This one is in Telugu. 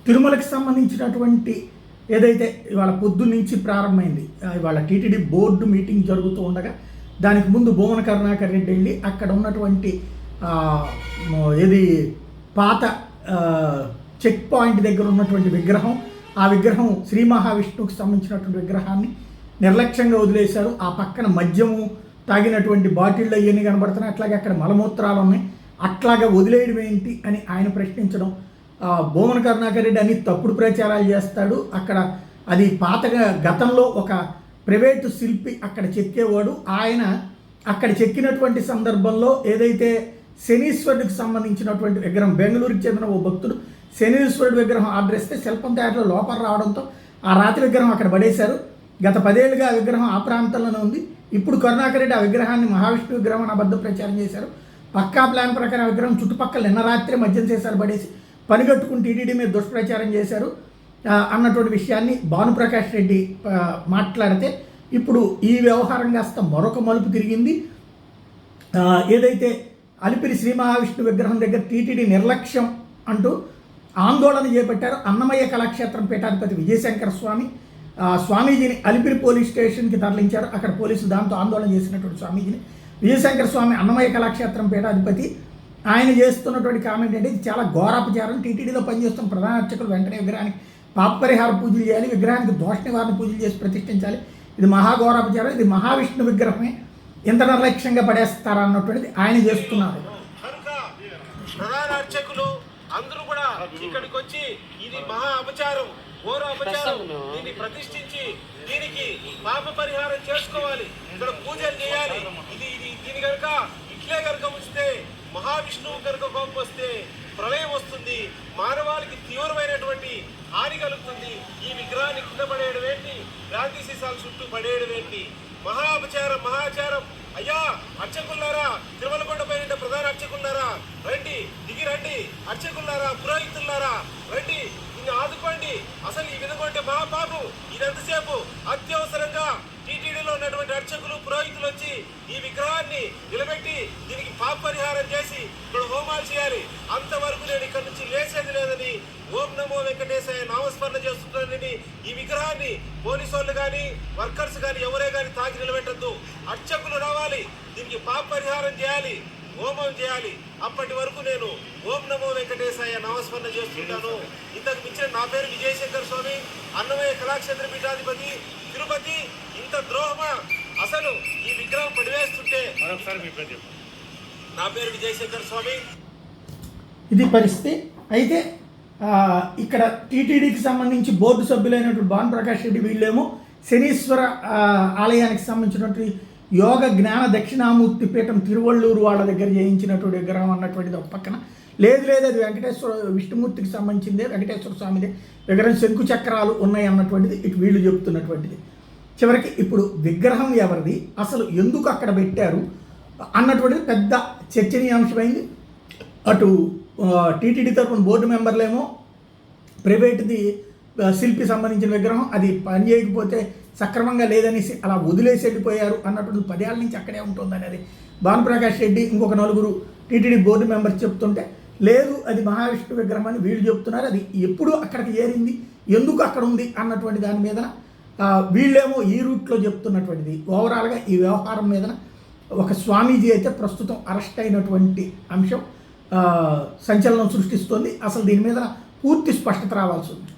తిరుమలకి సంబంధించినటువంటి ఏదైతే ఇవాళ పొద్దున్న నుంచి ప్రారంభమైంది, ఇవాళ టీటీడీ బోర్డు మీటింగ్ జరుగుతూ ఉండగా దానికి ముందు భువన కరుణాకర్ రెడ్డి వెళ్ళి అక్కడ ఉన్నటువంటి ఏది పాత చెక్ పాయింట్ దగ్గర ఉన్నటువంటి విగ్రహం, ఆ విగ్రహం శ్రీ మహావిష్ణువుకి సంబంధించినటువంటి విగ్రహాన్ని నిర్లక్ష్యంగా వదిలేశారు. ఆ పక్కన మద్యము తాగినటువంటి బాటిళ్ళు అవన్నీ కనబడుతున్నాయి, అట్లాగే అక్కడ మలమూత్రాలు ఉన్నాయి, అట్లాగా వదిలేయడం ఏంటి అని ఆయన ప్రశ్నించడం. భువన కరుణాకర్ రెడ్డి అని తప్పుడు ప్రచారాలు చేస్తాడు. అక్కడ అది పాతగా గతంలో ఒక ప్రైవేటు శిల్పి అక్కడ చెక్కేవాడు, ఆయన అక్కడ చెక్కినటువంటి సందర్భంలో ఏదైతే శనీశ్వరుడికి సంబంధించినటువంటి విగ్రహం, బెంగళూరుకి చెందిన ఓ భక్తుడు శనీశ్వరుడి విగ్రహం ఆర్డర్ ఇస్తే శిల్పం తయారీలో లోపల రావడంతో ఆ రాతి విగ్రహం అక్కడ పడేశారు. గత 10 ఏళ్ళుగా ఆ విగ్రహం ఆ ప్రాంతంలోనే ఉంది. ఇప్పుడు కరుణాకర్ రెడ్డి ఆ విగ్రహాన్ని మహావిష్ణు విగ్రహం అని అబద్ధ ప్రచారం చేశారు. పక్కా ప్లాన్ ప్రకారం ఆ విగ్రహం చుట్టుపక్కల నిన్న రాత్రి మద్యం చేశారు పడేసి పనిగట్టుకుని టీటీడీ మీద దుష్ప్రచారం చేశారు అన్నటువంటి విషయాన్ని భానుప్రకాష్ రెడ్డి మాట్లాడితే ఇప్పుడు ఈ వ్యవహారం కాస్త మరొక మలుపు తిరిగింది. ఏదైతే అలిపిరి శ్రీ మహావిష్ణు విగ్రహం దగ్గర టీటీడీ నిర్లక్ష్యం అంటూ ఆందోళన చేపట్టారు. అన్నమయ్య కళాక్షేత్రం పీఠాధిపతి విజయశంకర స్వామీజీని అలిపిరి పోలీస్ స్టేషన్కి తరలించారు. అక్కడ పోలీసులు దాంతో ఆందోళన చేసినటువంటి స్వామీజీని విజయశంకర స్వామి అన్నమయ్య కళాక్షేత్రం పీఠాధిపతి ఆయన చేస్తున్నటువంటి కామెంట్ అంటే ఇది చాలా ఘోరాపచారం. టీటీడీలో పనిచేస్తున్న ప్రధాన అర్చకులు వెంటనే విగ్రహానికి పాప పరిహార పూజలు చేయాలి, విగ్రహానికి దోష నివారణ పూజలు చేసి ప్రతిష్ఠించాలి. ఇది మహాఘోరాపచారం, ఇది మహావిష్ణు విగ్రహమే, ఎంత నిర్లక్ష్యంగా పడేస్తారా అన్నటువంటిది ఆయన చేస్తున్నారు. ప్రధాన అర్చకులు అందరూ కూడా ఇక్కడికి వచ్చి ఇది మహా అపచారం, ఘోర అపచారం, దీన్ని ప్రతిష్ఠించి దీనికి పాప పరిహారం చేసుకోవాలి, ఇక్కడ పూజలు చేయాలి. దీని కనుక ఇట్లే కనుక ఉంచితే మహావిష్ణువు కనుక కోపం వస్తే ప్రళయం వస్తుంది, మానవాళికి తీవ్రమైనటువంటి హాని కలుగుతుంది. ఈ విగ్రహాన్ని కింద పడేయడం ఏంటి, గాంధీ సీసాల చుట్టూ పడేయడం ఏంటి, మహా అపచారం, మహాచారం. అయ్యా అర్చకులారా, తిరుమలకొండపై ప్రధాన అర్చకులారా రండి, దిగి రండి, అర్చకులారా, పురోహితులారా రండి, దీన్ని ఆదుకోండి. అసలు ఈ విధంగా ఉంటే మహాపాపం. ఇదంతసేపు అత్యవసరంగా టీటీడీలో ఉన్నటువంటి అర్చకులు, పురోహితులు వచ్చి ఈ విగ్రహాన్ని నిలబెట్టి దీనికి పాప పరిహారం చేసి ఇక్కడ హోమాలు చేయాలి. అంతవరకు నేను ఇక్కడ నుంచి లేచేది లేదని ఓం నమో వెంకటేశాయ నామస్మరణ చేస్తున్నానని ఈ విగ్రహాన్ని పోలీసు వాళ్ళు కానీ వర్కర్స్ కానీ ఎవరే కానీ తాకి నిలబెట్టద్దు. అర్చకులు రావాలి, దీనికి పాప పరిహారం చేయాలి, హోమం చేయాలి. అప్పటి వరకు నేను ఓం నమో వెంకటేశాయ నామస్మరణ చేస్తుంటాను. ఇంతకు మించిన నా పేరు విజయశంకర స్వామి, అన్నమయ్య కళాక్షేత్ర పీఠాధిపతి, తిరుపతి. ఇంత ద్రోహమా? అసలు ఈ విగ్రహం పడివేస్తుంటే నా పేరు విజయశంకర స్వామి. ఇది పరిస్థితి. అయితే ఇక్కడ టీటీడీకి సంబంధించి బోర్డు సభ్యులైనటువంటి భానుప్రకాష్ రెడ్డి వీళ్ళేమో శనీశ్వర ఆలయానికి సంబంధించినటువంటి యోగ జ్ఞాన దక్షిణామూర్తి పీఠం తిరువళ్ళూరు వాళ్ళ దగ్గర చేయించినటువంటి విగ్రహం అన్నటువంటిది ఒక పక్కన, లేదు అది వెంకటేశ్వర విష్ణుమూర్తికి సంబంధించిందే, వెంకటేశ్వర స్వామిదే విగ్రహం, శంకు చక్రాలు ఉన్నాయి అన్నటువంటిది ఇటు వీళ్ళు చెబుతున్నటువంటిది. చివరికి ఇప్పుడు విగ్రహం ఎవరిది, అసలు ఎందుకు అక్కడ పెట్టారు అన్నటువంటిది పెద్ద చర్చనీయాంశమైంది. అటు టీటీడీ తరఫున బోర్డు మెంబర్లేమో ప్రైవేట్ది శిల్పి సంబంధించిన విగ్రహం, అది పని చేయకపోతే సక్రమంగా లేదనేసి అలా వదిలేసి వెళ్ళిపోయారు అన్నటువంటి 10 ఏళ్ళ నుంచి అక్కడే ఉంటుంది అనేది భానుప్రకాష్ రెడ్డి ఇంకొక 4 టీటీడీ బోర్డు మెంబర్స్ చెప్తుంటే, లేదు అది మహావిష్ణు విగ్రహం అని వీళ్ళు చెప్తున్నారు. అది ఎప్పుడు అక్కడికి ఏరింది, ఎందుకు అక్కడ ఉంది అన్నటువంటి దాని మీద వీళ్ళేమో ఈ రూట్లో చెప్తున్నటువంటిది. ఓవరాల్గా ఈ వ్యవహారం మీద ఒక స్వామీజీ అయితే ప్రస్తుతం అరెస్ట్ అయినటువంటి అంశం సంచలనం సృష్టిస్తోంది. అసలు దీని మీద పూర్తి స్పష్టత రావాల్సి ఉంది.